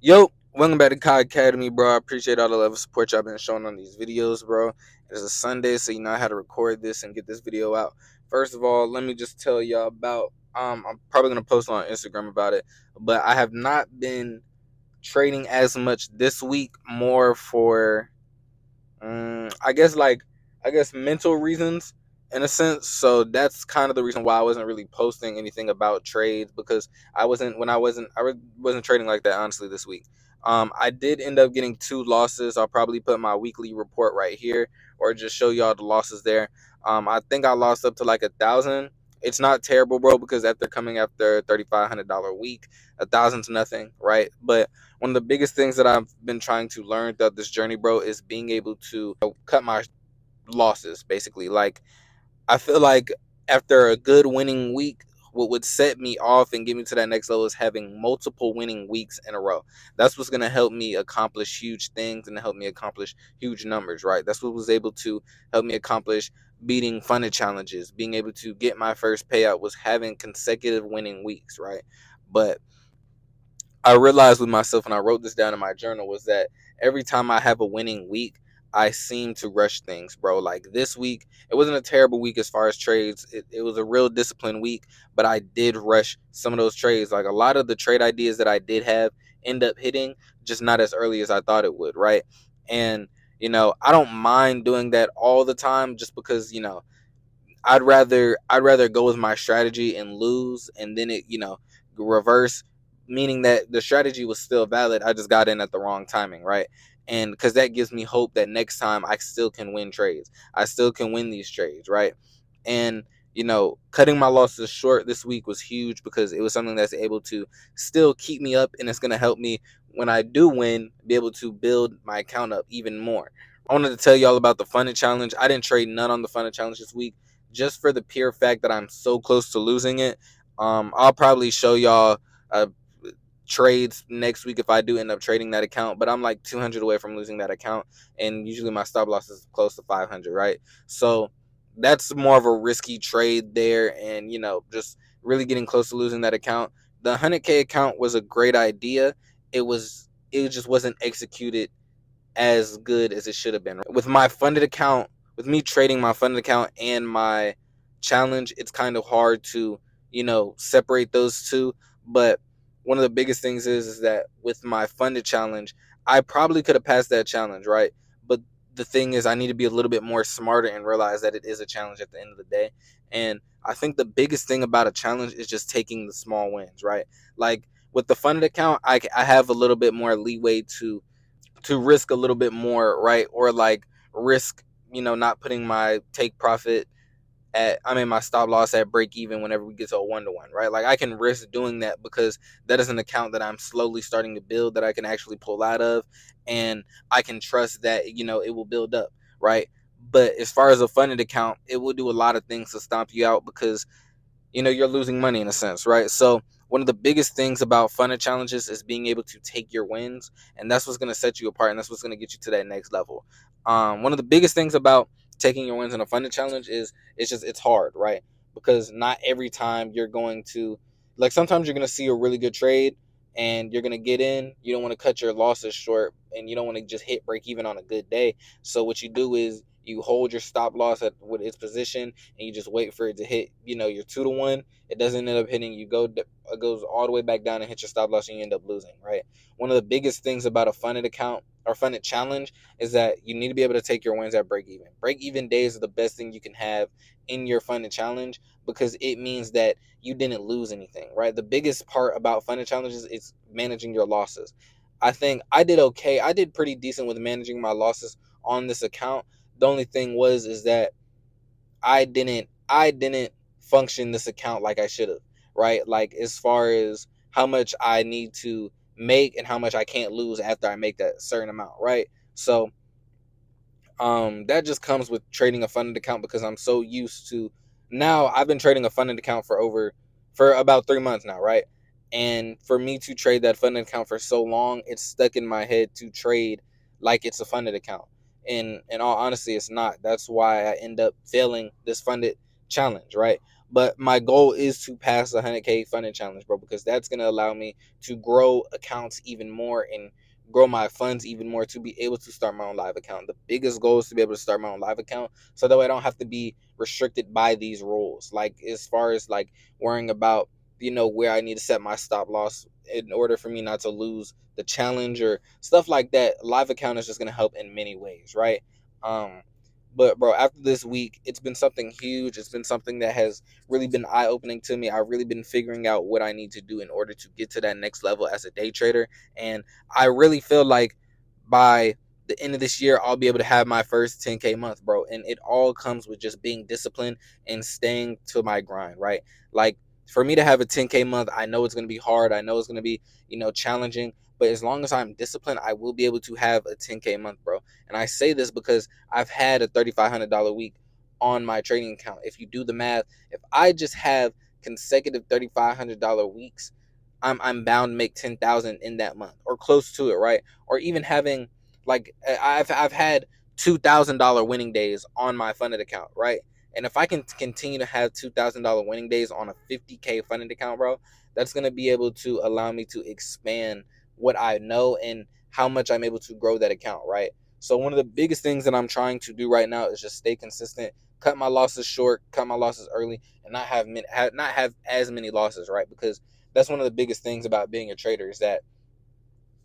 Yo, welcome back to Kai Academy, bro. I appreciate all the love and support y'all been showing on these videos, bro. It's a Sunday, so you know how to record this and get this video out. First of all, let me just tell y'all about I'm probably gonna post on Instagram about it, but I have not been trading as much this week, more for I guess mental reasons in a sense. So that's kind of the reason why I wasn't really posting anything about trades, because I wasn't trading like that honestly this week. I did end up getting two losses. I'll probably put my weekly report right here or just show y'all the losses there. I think I lost up to like 1,000. It's not terrible, bro, because after coming after $3,500 a week, 1,000's nothing, right? But one of the biggest things that I've been trying to learn throughout this journey, bro, is being able to cut my losses, basically. Like, I feel like after a good winning week, what would set me off and get me to that next level is having multiple winning weeks in a row. That's what's going to help me accomplish huge things and help me accomplish huge numbers, right? That's what was able to help me accomplish beating funded challenges, being able to get my first payout, was having consecutive winning weeks, right? But I realized with myself, and I wrote this down in my journal, was that every time I have a winning week, I seem to rush things, bro. Like this week, it wasn't a terrible week as far as trades. It was a real disciplined week, but I did rush some of those trades. Like a lot of the trade ideas that I did have end up hitting, just not as early as I thought it would, right? And, I don't mind doing that all the time, just because, I'd rather go with my strategy and lose, and then it reverse, meaning that the strategy was still valid. I just got in at the wrong timing, right? And because that gives me hope that next time I still can win trades. I still can win these trades, right? And cutting my losses short this week was huge, because it was something that's able to still keep me up, and it's going to help me when I do win be able to build my account up even more. I wanted to tell y'all about the funded challenge. I didn't trade none on the funded challenge this week, just for the pure fact that I'm so close to losing it. I'll probably show y'all uh, trades next week if I do end up trading that account, but I'm like 200 away from losing that account, and usually my stop loss is close to 500, right? So that's more of a risky trade there, and just really getting close to losing that account. The 100K account was a great idea. It just wasn't executed as good as it should have been. With my funded account, with me trading my funded account and my challenge, it's kind of hard to, separate those two. But one of the biggest things is that with my funded challenge, I probably could have passed that challenge, right? But the thing is, I need to be a little bit more smarter and realize that it is a challenge at the end of the day. And I think the biggest thing about a challenge is just taking the small wins, right? Like with the funded account, I have a little bit more leeway to risk a little bit more, right? Or like risk, not putting my take profit my stop loss at break even whenever we get to a 1-to-1, right? Like I can risk doing that, because that is an account that I'm slowly starting to build, that I can actually pull out of, and I can trust that, it will build up, right? But as far as a funded account, it will do a lot of things to stomp you out, because you're losing money in a sense, right? So one of the biggest things about funded challenges is being able to take your wins, and that's what's going to set you apart, and that's what's going to get you to that next level. One of the biggest things about taking your wins in a funded challenge is it's hard, right? Because not every time you're going to, like, sometimes you're going to see a really good trade and you're going to get in. You don't want to cut your losses short, and you don't want to just hit break even on a good day. So what you do is you hold your stop loss at with its position, and you just wait for it to hit, your 2-to-1. It doesn't end up hitting, it goes all the way back down and hit your stop loss, and you end up losing, right? One of the biggest things about a funded account or funded challenge is that you need to be able to take your wins at break even. Break even days are the best thing you can have in your funded challenge, because it means that you didn't lose anything, right? The biggest part about funded challenges is managing your losses. I think I did okay. I did pretty decent with managing my losses on this account. The only thing is that I didn't function this account like I should have, right? Like as far as how much I need to make and how much I can't lose after I make that certain amount, right? So that just comes with trading a funded account, because I'm so used to, now I've been trading a funded account for about 3 months now, right? And for me to trade that funded account for so long, it's stuck in my head to trade like it's a funded account. And in all honesty, it's not. That's why I end up failing this funded challenge, right? But my goal is to pass the 100K funding challenge, bro, because that's going to allow me to grow accounts even more and grow my funds even more to be able to start my own live account. The biggest goal is to be able to start my own live account so that way I don't have to be restricted by these rules. Like as far as like worrying about, where I need to set my stop loss in order for me not to lose the challenge or stuff like that. Live account is just going to help in many ways, right? But bro, after this week, it's been something huge. It's been something that has really been eye opening to me. I've really been figuring out what I need to do in order to get to that next level as a day trader. And I really feel like by the end of this year, I'll be able to have my first 10K month, bro. And it all comes with just being disciplined and staying to my grind, right? Like for me to have a 10K month, I know it's going to be hard. I know it's going to be, challenging. But as long as I'm disciplined, I will be able to have a 10K month, bro. And I say this because I've had a $3,500 week on my trading account. If you do the math, if I just have consecutive $3,500 weeks, I'm bound to make 10,000 in that month or close to it, right? Or even having like I've had $2,000 winning days on my funded account, right? And if I can continue to have $2,000 winning days on a 50K funded account, bro, that's gonna be able to allow me to expand what I know and how much I'm able to grow that account, right? So one of the biggest things that I'm trying to do right now is just stay consistent, cut my losses short, cut my losses early, and not have as many losses, right? Because that's one of the biggest things about being a trader is that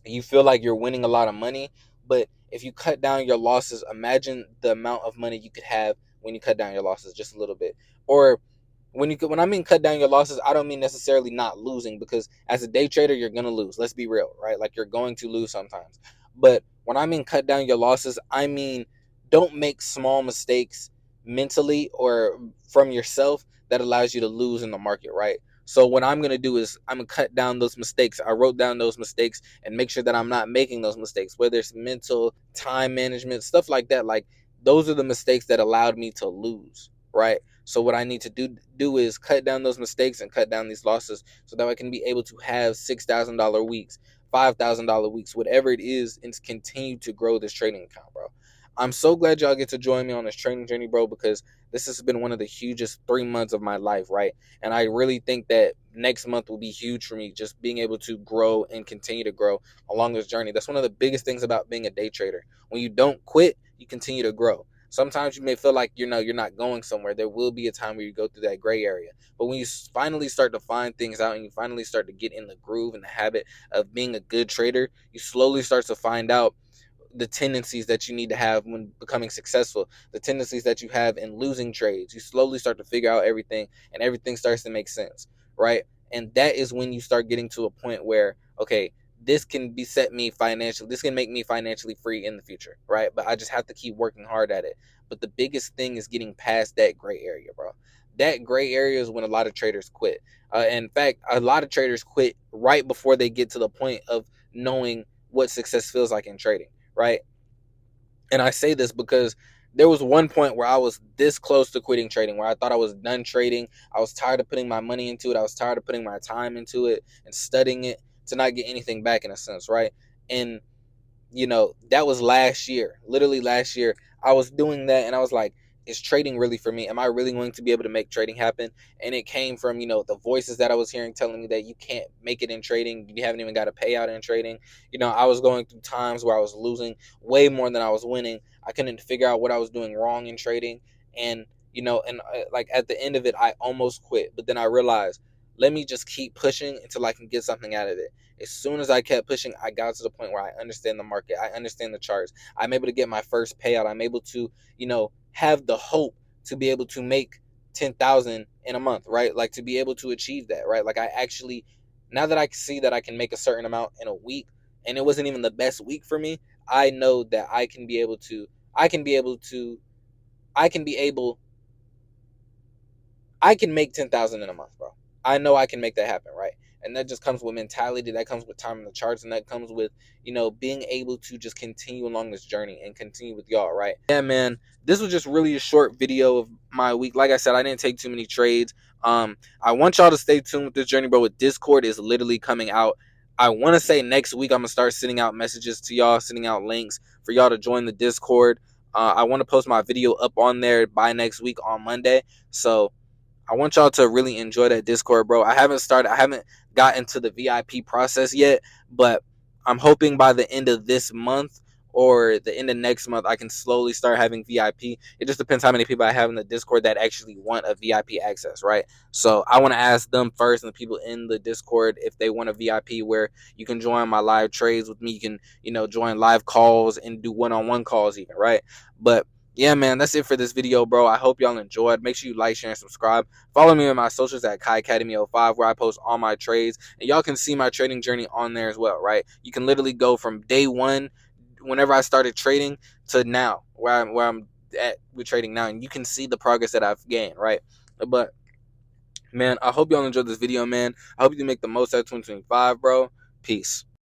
you feel like you're winning a lot of money, but if you cut down your losses, imagine the amount of money you could have when you cut down your losses just a little bit. Or when I mean cut down your losses, I don't mean necessarily not losing, because as a day trader you're gonna lose. Let's be real, right? Like you're going to lose sometimes. But when I mean cut down your losses, I mean don't make small mistakes mentally or from yourself that allows you to lose in the market, right? So what I'm gonna do is I'm gonna cut down those mistakes. I wrote down those mistakes and make sure that I'm not making those mistakes, whether it's mental, time management, stuff like that. Like those are the mistakes that allowed me to lose, right? So what I need to do is cut down those mistakes and cut down these losses so that I can be able to have $6,000 weeks, $5,000 weeks, whatever it is, and continue to grow this trading account, bro. I'm so glad y'all get to join me on this trading journey, bro, because this has been one of the hugest 3 months of my life, right? And I really think that next month will be huge for me, just being able to grow and continue to grow along this journey. That's one of the biggest things about being a day trader. When you don't quit, you continue to grow. Sometimes you may feel like you're not going somewhere. There will be a time where you go through that gray area. But when you finally start to find things out and you finally start to get in the groove and the habit of being a good trader, you slowly start to find out the tendencies that you need to have when becoming successful, the tendencies that you have in losing trades. You slowly start to figure out everything and everything starts to make sense, right? And that is when you start getting to a point where, okay, this can be set me financially, this can make me financially free in the future, right? But I just have to keep working hard at it. But the biggest thing is getting past that gray area, bro. That gray area is when a lot of traders quit. In fact, a lot of traders quit right before they get to the point of knowing what success feels like in trading, right? And I say this because there was one point where I was this close to quitting trading, where I thought I was done trading. I was tired of putting my money into it. I was tired of putting my time into it and studying it to not get anything back, in a sense, right? And that was last year. Literally last year, I was doing that and I was like, is trading really for me? Am I really going to be able to make trading happen? And it came from, the voices that I was hearing telling me that you can't make it in trading. You haven't even got a payout in trading. I was going through times where I was losing way more than I was winning. I couldn't figure out what I was doing wrong in trading. And, like at the end of it, I almost quit. But then I realized, let me just keep pushing until I can get something out of it. As soon as I kept pushing, I got to the point where I understand the market. I understand the charts. I'm able to get my first payout. I'm able to, have the hope to be able to make 10,000 in a month, right? Like to be able to achieve that, right? Like I actually, now that I see that I can make a certain amount in a week, and it wasn't even the best week for me, I know that I can be able to, I can be able I can make 10,000 in a month, bro. I know I can make that happen, right? And that just comes with mentality. That comes with time in the charts, and that comes with being able to just continue along this journey and continue with y'all, right? Yeah, man. This was just really a short video of my week. Like I said, I didn't take too many trades. I want y'all to stay tuned with this journey, bro. With Discord is literally coming out. I want to say next week I'm gonna start sending out messages to y'all, sending out links for y'all to join the Discord. I want to post my video up on there by next week on Monday. So I want y'all to really enjoy that Discord, bro. I haven't got into the VIP process yet, but I'm hoping by the end of this month or the end of next month, I can slowly start having VIP. It just depends how many people I have in the Discord that actually want a VIP access, right? So I want to ask them first, and the people in the Discord, if they want a VIP where you can join my live trades with me. You can, join live calls and do one-on-one calls even, right? But yeah, man, that's it for this video, bro. I hope y'all enjoyed. Make sure you like, share, and subscribe. Follow me on my socials at Kai Academy 05, where I post all my trades, and y'all can see my trading journey on there as well, right? You can literally go from day one, whenever I started trading, to now, where I'm at with trading now, and you can see the progress that I've gained, right? But man, I hope y'all enjoyed this video, man. I hope you make the most out of 2025, bro. Peace.